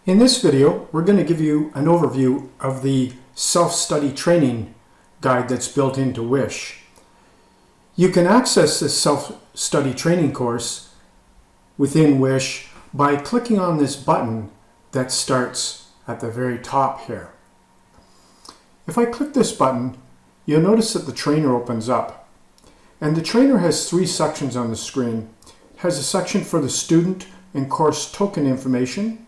In this video, we're going to give you an overview of the self-study training guide that's built into Wish. You can access this self-study training course within Wish by clicking on this button that starts at the very top here. If I click this button, you'll notice that the trainer opens up. And the trainer has three sections on the screen. It has a section for the student and course token information,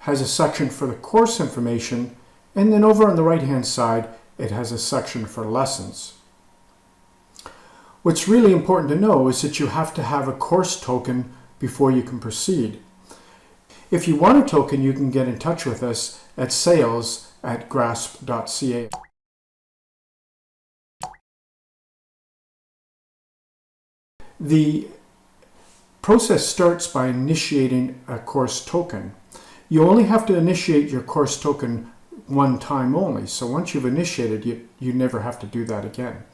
has a section for the course information, and then over on the right hand side it has a section for lessons. What's really important to know is that you have to have a course token before you can proceed. If you want a token, you can get in touch with us at sales@grasp.ca. The process starts by initiating a course token. You only have to initiate your course token one time only. So once you've initiated, you never have to do that again.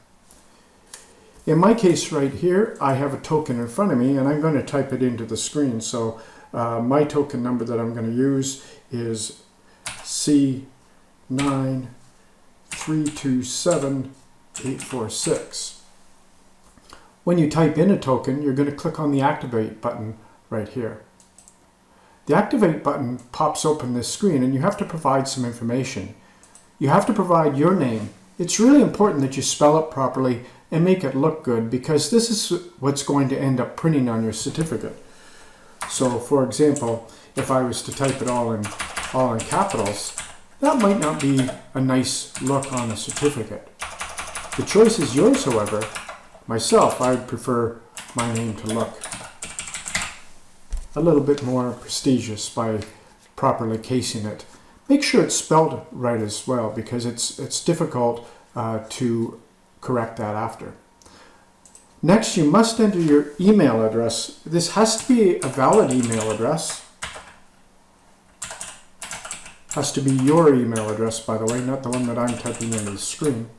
In my case right here, I have a token in front of me and I'm going to type it into the screen. So my token number that I'm going to use is C9327846. When you type in a token, you're going to click on the Activate button right here. The Activate button pops open this screen and you have to provide some information. You have to provide your name. It's really important that you spell it properly and make it look good because this is what's going to end up printing on your certificate. So for example, if I was to type it all in capitals, that might not be a nice look on a certificate. The choice is yours, however. Myself, I would prefer my name to look a little bit more prestigious by properly casing it. Make sure it's spelled right as well because it's difficult to correct that after. Next, you must enter your email address. This has to be a valid email address. Has to be your email address, by the way, not the one that I'm typing into the screen.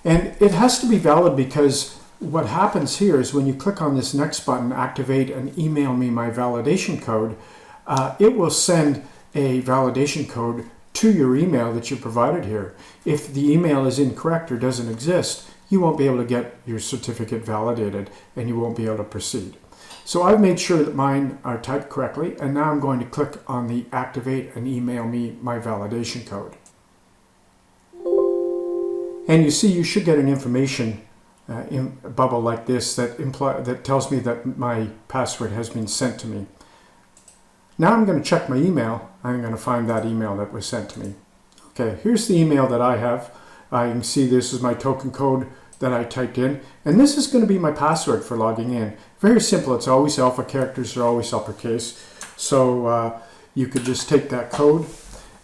And it has to be valid because what happens here is when you click on this next button, Activate and Email Me My Validation Code, it will send a validation code to your email that you provided here. If the email is incorrect or doesn't exist, you won't be able to get your certificate validated and you won't be able to proceed. So I've made sure that mine are typed correctly, and now I'm going to click on the Activate and Email Me My Validation Code. And you see you should get an information bubble like this that tells me that my password has been sent to me. Now I'm going to check my email. I'm going to find that email that was sent to me. Okay, here's the email that I have. You can see this is my token code that I typed in, and this is going to be my password for logging in. Very simple. It's always alpha characters or always uppercase. So you could just take that code.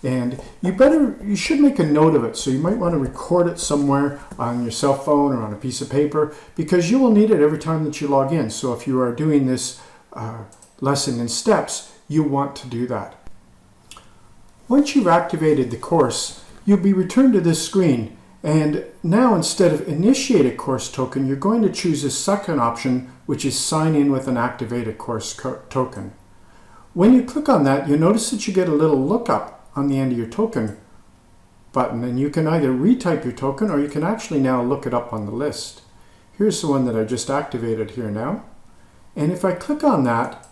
And you should make a note of it. So you might want to record it somewhere on your cell phone or on a piece of paper because you will need it every time that you log in. So if you are doing this lesson in steps, you want to do that. Once you've activated the course, you'll be returned to this screen. And now instead of initiate a course token, you're going to choose a second option, which is sign in with an activated course token. When you click on that, you'll notice that you get a little lookup on the end of your token button, and you can either retype your token or you can actually now look it up on the list. Here's the one that I just activated here now, and if I click on that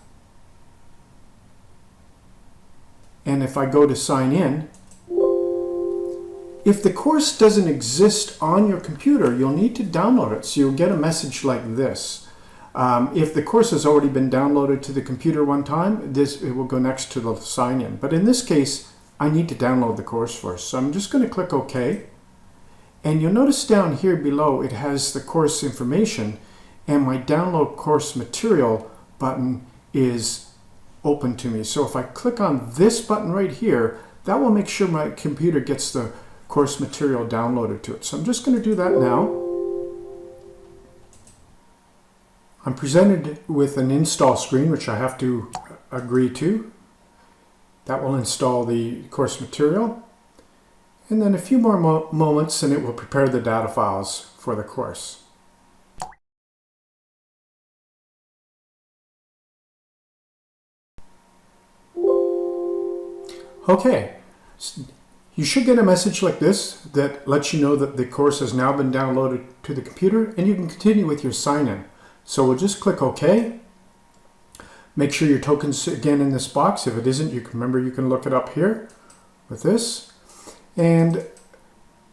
and if I go to sign in, if the course doesn't exist on your computer, you'll need to download it. So you'll get a message like this. If the course has already been downloaded to the computer one time, it will go next to the sign in. But in this case, I need to download the course first. So I'm just going to click OK. And you'll notice down here below it has the course information, and my download course material button is open to me. So if I click on this button right here, that will make sure my computer gets the course material downloaded to it. So I'm just going to do that now. I'm presented with an install screen, which I have to agree to. That will install the course material. And then a few more moments and it will prepare the data files for the course. Okay, you should get a message like this that lets you know that the course has now been downloaded to the computer and you can continue with your sign-in. So we'll just click OK. Make sure your token's again in this box. If it isn't, you can look it up here with this. And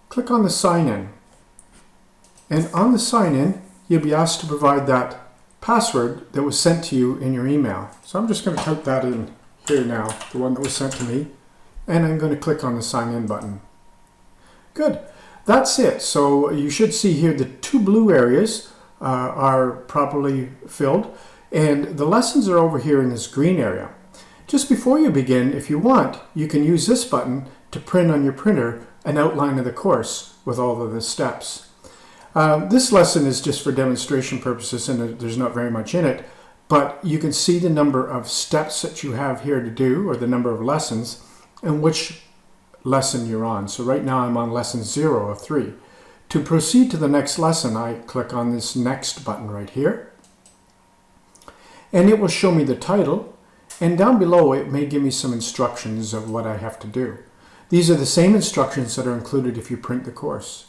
click on the sign-in. And on the sign-in, you'll be asked to provide that password that was sent to you in your email. So I'm just going to type that in here now, the one that was sent to me. And I'm going to click on the sign in button. Good. That's it. So you should see here the two blue areas are properly filled, and the lessons are over here in this green area. Just before you begin, if you want, you can use this button to print on your printer an outline of the course with all of the steps. This lesson is just for demonstration purposes and there's not very much in it, but you can see the number of steps that you have here to do, or the number of lessons, and which lesson you're on. So right now I'm on lesson 0 of 3. To proceed to the next lesson, I click on this next button right here, and it will show me the title, and down below it may give me some instructions of what I have to do. These are the same instructions that are included if you print the course.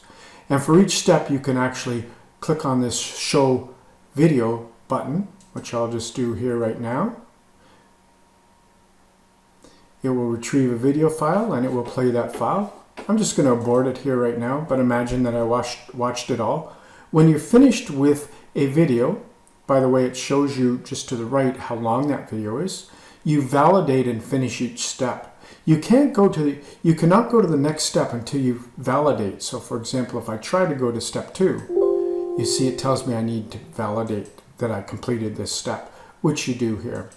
And for each step you can actually click on this show video button, which I'll just do here right now. It will retrieve a video file and it will play that file. I'm just going to abort it here right now, but imagine that I watched it all. When you're finished with a video, by the way, it shows you just to the right how long that video is, you validate and finish each step. You cannot go to the next step until you validate. So for example, if I try to go to step 2, you see it tells me I need to validate that I completed this step, which you do here.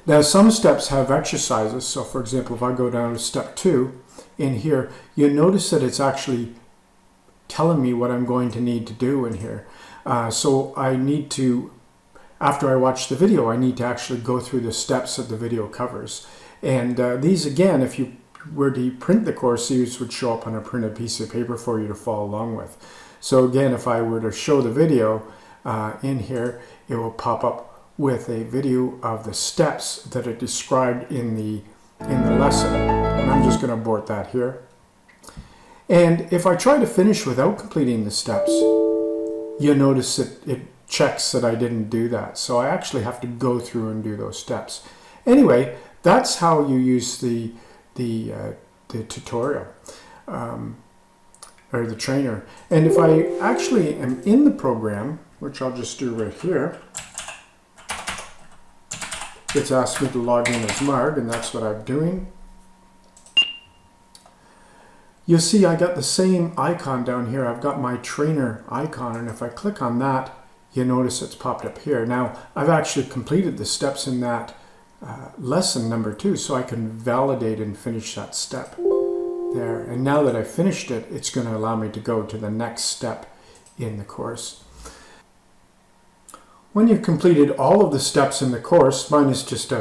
Now some steps have exercises. So for example, if I go down to step 2 in here, you'll notice that it's actually telling me what I'm going to need to do in here. So I need to, after I watch the video, I need to actually go through the steps that the video covers. And these again, if you were to print the course, these would show up on a printed piece of paper for you to follow along with. So again, if I were to show the video in here, it will pop up with a video of the steps that are described in the lesson. And I'm just going to abort that here. And if I try to finish without completing the steps, you'll notice that it checks that I didn't do that. So I actually have to go through and do those steps. Anyway, that's how you use the tutorial or the trainer. And if I actually am in the program, which I'll just do right here, it's asked me to log in as Marg, and that's what I'm doing. You'll see I got the same icon down here. I've got my trainer icon, and if I click on that, you notice it's popped up here. Now, I've actually completed the steps in that lesson number 2, so I can validate and finish that step there. And now that I've finished it, it's going to allow me to go to the next step in the course. When you've completed all of the steps in the course, mine is just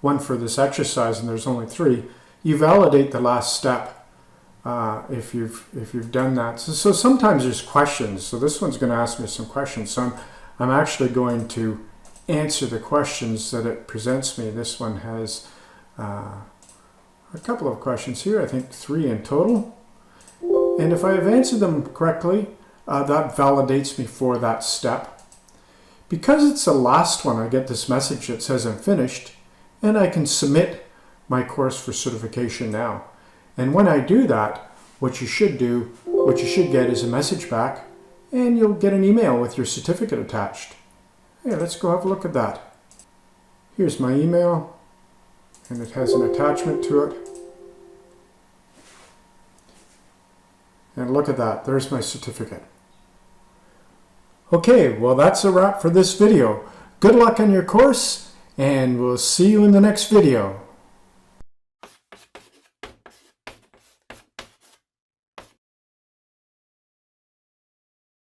one for this exercise and there's only 3, you validate the last step if you've done that. So sometimes there's questions. So this one's going to ask me some questions. So I'm actually going to answer the questions that it presents me. This one has a couple of questions here, I think 3 in total. And if I have answered them correctly, that validates me for that step. Because it's the last one, I get this message that says I'm finished, and I can submit my course for certification now. And when I do that, what you should get is a message back, and you'll get an email with your certificate attached. Hey, let's go have a look at that. Here's my email, and it has an attachment to it. And look at that, there's my certificate. Okay, well that's a wrap for this video. Good luck on your course, and we'll see you in the next video.